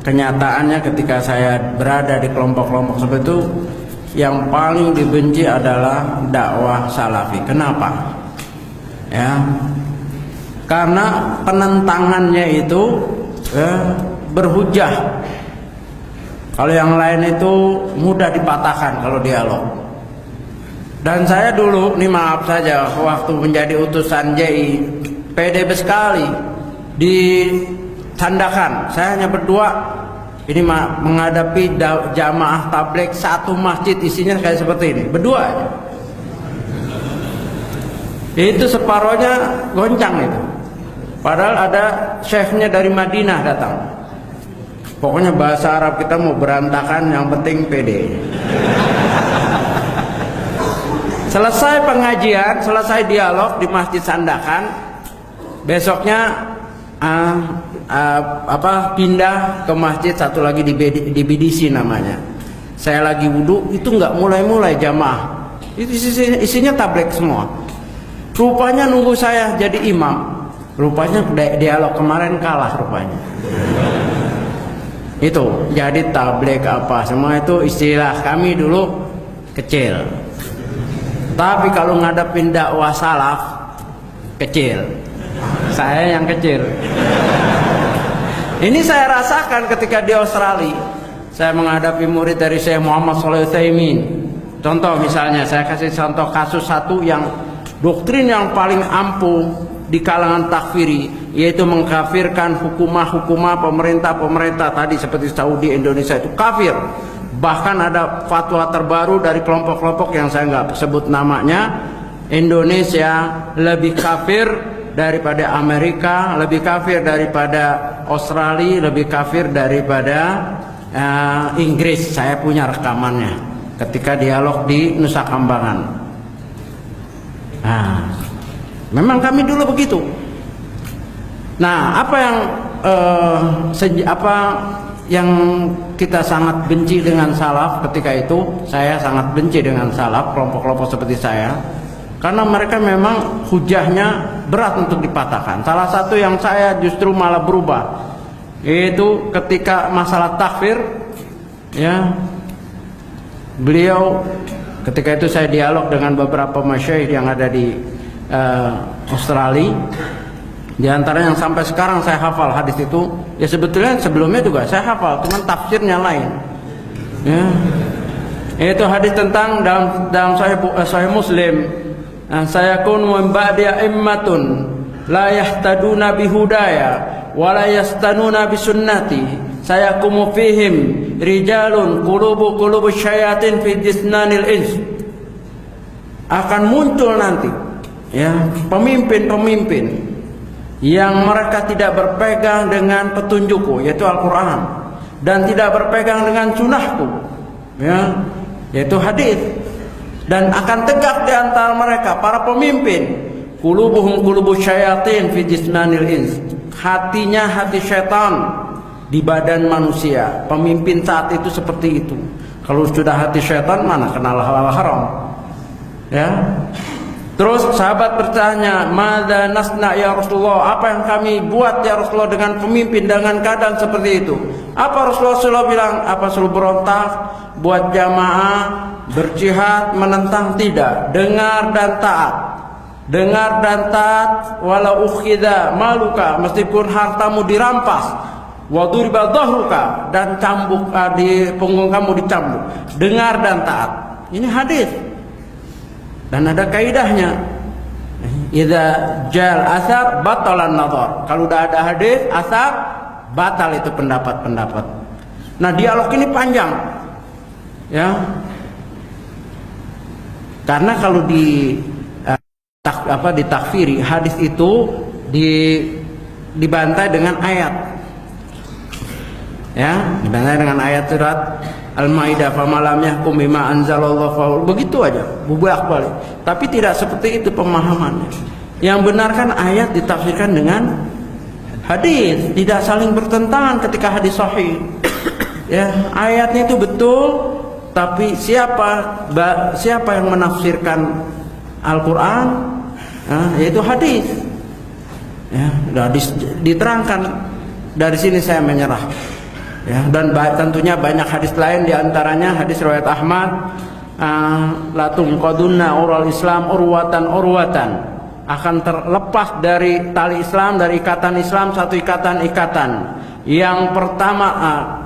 kenyataannya ketika saya berada di kelompok-kelompok seperti itu, yang paling dibenci adalah dakwah salafi. Kenapa? Ya, karena penentangannya itu berhujah. Kalau yang lain itu mudah dipatahkan kalau dialog. Dan saya dulu, nih maaf saja, waktu menjadi utusan JI, PDB sekali ditandakan. Saya hanya berdua. Ini menghadapi jamaah tabligh satu masjid, isinya kayak seperti ini, berdua aja. Itu separohnya goncang itu. Padahal ada syekhnya dari Madinah datang. Pokoknya bahasa Arab kita mau berantakan, yang penting pede. Selesai pengajian, selesai dialog di Masjid Sandakan, besoknya pindah ke masjid satu lagi di BDC namanya. Saya lagi wudhu, itu nggak mulai jamaah. Itu isinya tabligh semua. Rupanya nunggu saya jadi imam. Rupanya dialog kemarin kalah rupanya. Itu jadi tabligh apa semua itu istilah kami dulu kecil. Tapi kalau ngadepin dakwah salaf kecil. Saya yang kecil. Ini saya rasakan ketika di Australia. Saya menghadapi murid dari Syekh Muhammad Shalih Utsaimin. Contoh misalnya, saya kasih contoh kasus satu yang doktrin yang paling ampuh di kalangan takfiri, yaitu mengkafirkan hukumah pemerintah tadi seperti Saudi, Indonesia itu kafir. Bahkan ada fatwa terbaru dari kelompok-kelompok yang saya nggak sebut namanya. Indonesia lebih kafir daripada Amerika, lebih kafir daripada Australia, lebih kafir daripada Inggris. Saya punya rekamannya ketika dialog di Nusa Kambangan. Nah, memang kami dulu begitu. Nah, apa yang kita sangat benci dengan salaf ketika itu? Saya sangat benci dengan salaf, kelompok-kelompok seperti saya, karena mereka memang hujahnya berat untuk dipatahkan. Salah satu yang saya justru malah berubah, yaitu ketika masalah takfir, ya, beliau ketika itu saya dialog dengan beberapa masyayikh yang ada di Australia. Di antara yang sampai sekarang saya hafal hadis itu, ya sebetulnya sebelumnya juga saya hafal, cuman tafsirnya lain. Ya. Itu hadis tentang dalam Sahih Muslim, sayakun min ba'di a'immatun la yahtaduna bihudaya wa la yastanuna bisunnati sayakumu fihim rijalun qulubu syayatin fi jisnanil ins. Akan muncul nanti, ya, pemimpin-pemimpin yang mereka tidak berpegang dengan petunjukku, yaitu Al-Quran, dan tidak berpegang dengan sunnahku, ya, yaitu hadis, dan akan tegak di antara mereka para pemimpin, qulubuhum qulubu syayatin fi jismanil ins, hatinya hati syaitan di badan manusia. Pemimpin saat itu seperti itu. Kalau sudah hati syaitan, mana kenal halal haram, ya. Terus sahabat bertanya, "Madza nasna ya Rasulullah?" Apa yang kami buat ya Rasulullah dengan pemimpin dengan keadaan seperti itu? Apa Rasulullah bilang? Apa suruh berontak, buat jamaah, berjihad, menentang? Tidak. Dengar dan taat. Dengar dan taat, walau ukhidha maluka, meskipun hartamu dirampas, wa duriba dhahruka, dan cambuk di punggung kamu dicambuk. Dengar dan taat. Ini hadis. Dan ada kaidahnya. Idza jal asar batalan nazar. Kalau udah ada hadis asar, batal itu pendapat-pendapat. Nah, dialog ini panjang. Ya. Karena kalau ditakfiri, hadis itu dibantai dengan ayat. Ya, dibantai dengan ayat surat Al-Maidah, "Famalam yahkum bima anzalallahu fa begitu aja, bolak-balik. Tapi tidak seperti itu pemahamannya. Yang benar kan ayat ditafsirkan dengan hadis, tidak saling bertentangan ketika hadis sahih. Ya, ayatnya itu betul, tapi siapa yang menafsirkan Al-Qur'an? Yaitu hadis. Ya, sudah diterangkan. Dari sini saya menyerah. Ya, dan tentunya banyak hadis lain, diantaranya hadis riwayat Ahmad, la tunqadunna ural Islam urwatan urwatan, akan terlepas dari tali Islam, dari ikatan Islam satu ikatan-ikatan. Yang pertama,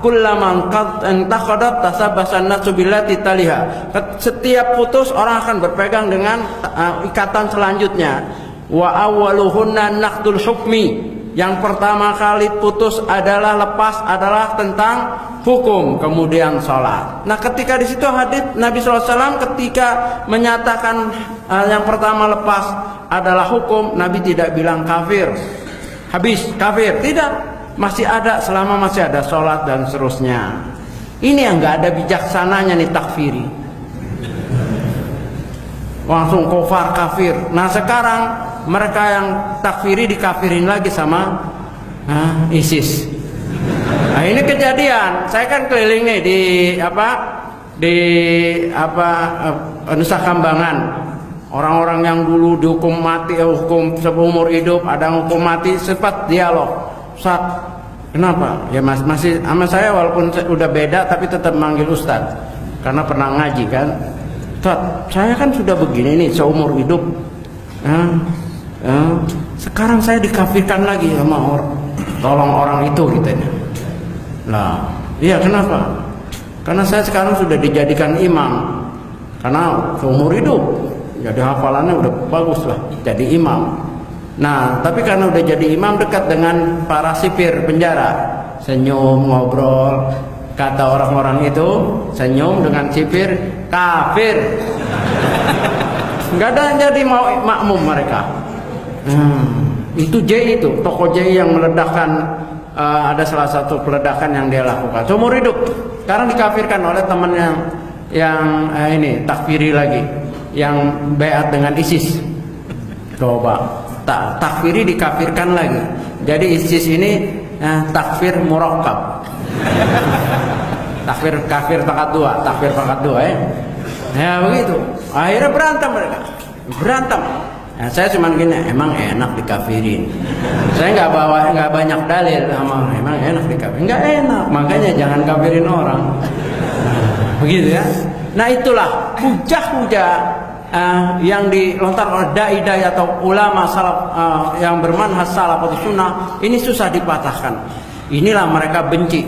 kullaman qad intaqadat tasabbasan nasu billati taliha. Setiap putus orang akan berpegang dengan ikatan selanjutnya. Wa awwaluhunna naqdul hukmi. Yang pertama kali putus adalah lepas adalah tentang hukum, kemudian sholat. Nah, ketika di situ hadis Nabi SAW ketika menyatakan yang pertama lepas adalah hukum, Nabi tidak bilang kafir, habis kafir, tidak, masih ada selama masih ada sholat dan seterusnya. Ini yang nggak ada bijaksananya nih takfiri, langsung kufar kafir. Nah, sekarang mereka yang takfiri dikafirin lagi sama ISIS. Nah, ini kejadian. Saya kan keliling nih di Nusa Kambangan. Orang-orang yang dulu dihukum mati, hukum seumur hidup, ada yang hukum mati, sempat dialog. Ustaz, kenapa? Ya masih sama saya walaupun udah beda tapi tetap manggil Ustaz karena pernah ngaji kan. Ustaz, saya kan sudah begini nih seumur hidup. Sekarang saya dikafirkan lagi sama tolong orang itu katanya. Lah, iya kenapa? Karena saya sekarang sudah dijadikan imam. Karena seumur hidup jadi hafalannya udah bagus lah jadi imam. Nah, tapi karena udah jadi imam dekat dengan para sipir penjara, senyum, ngobrol, kata orang-orang itu senyum dengan sipir kafir. Nggak ada yang jadi makmum mereka. Itu J, itu tokoh J yang meledakkan, ada salah satu peledakan yang dia lakukan seumur hidup. Sekarang dikafirkan oleh temannya yang ini takfiri lagi, yang beat dengan ISIS. Coba takfiri dikafirkan lagi. Jadi ISIS ini takfir murakkab. Kafir pangkat dua ya. Ya begitu. Akhirnya berantem mereka. Berantem. Nah, saya cuma gini, emang enak dikafirin. Saya nggak banyak dalil, emang enak dikafirin. Nggak enak, makanya jangan kafirin orang. Begitu ya. Nah, itulah hujah-hujah yang dilontarkan oleh dai-dai atau ulama salaf yang bermanhaj salaf atau sunnah, ini susah dipatahkan. Inilah mereka benci.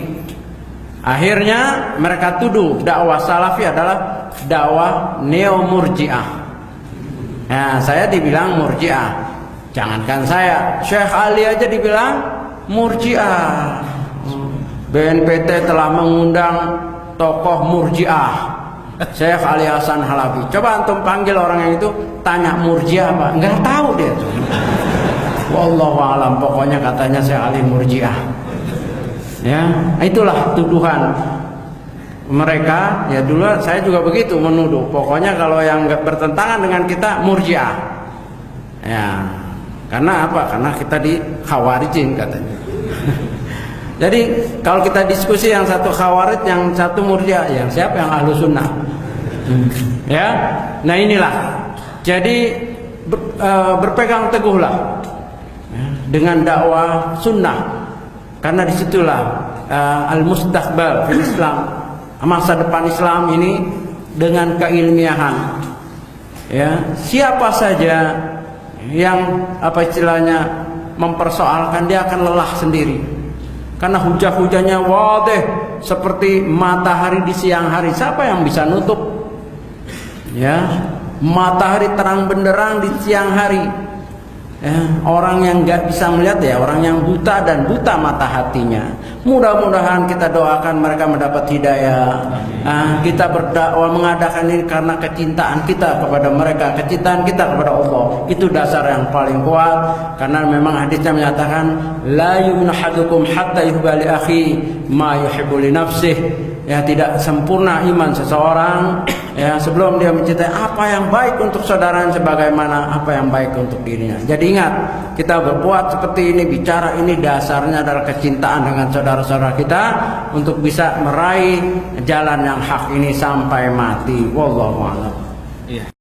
Akhirnya mereka tuduh dakwah salafi adalah dakwah neo-murji'ah. Nah, saya dibilang murji'ah. Jangankan saya, Syekh Ali aja dibilang murji'ah. BNPT telah mengundang tokoh murji'ah, Syekh Ali Hasan Halabi. Coba antum panggil orang yang itu, tanya murji'ah apa? Enggak tahu dia tuh. Wallahu alam, pokoknya katanya Syekh Ali murji'ah. Ya, itulah tuduhan mereka. Ya dulu saya juga begitu menuduh. Pokoknya kalau yang bertentangan dengan kita murji'ah. Ya, karena apa? Karena kita di khawarijin katanya. Jadi kalau kita diskusi yang satu khawarij, yang satu murji'ah, yang siapa yang ahlu sunnah? Ya, nah inilah. Jadi berpegang teguhlah dengan dakwah sunnah. Karena disitulah al-mustaqbal fil Islam, masa depan Islam ini dengan keilmiahan. Ya, siapa saja yang istilahnya mempersoalkan, dia akan lelah sendiri. Karena hujah-hujahnya wadih seperti matahari di siang hari. Siapa yang bisa nutup? Ya, matahari terang benderang di siang hari. Ya, orang yang nggak bisa melihat, ya orang yang buta dan buta mata hatinya. Mudah-mudahan kita doakan mereka mendapat hidayah. Kita berdakwah mengadakan ini karena kecintaan kita kepada mereka, kecintaan kita kepada Allah. Itu dasar yang paling kuat. Karena memang hadisnya menyatakan la yu'minu ahadukum hatta yuhibba li akhi ma yuhibbu li nafsihi. Ya, tidak sempurna iman seseorang ya sebelum dia mencintai apa yang baik untuk saudaranya sebagaimana apa yang baik untuk dirinya. Jadi ingat, kita berbuat seperti ini, bicara ini, dasarnya adalah kecintaan dengan saudara-saudara kita untuk bisa meraih jalan yang hak ini sampai mati. Wallahu a'lam.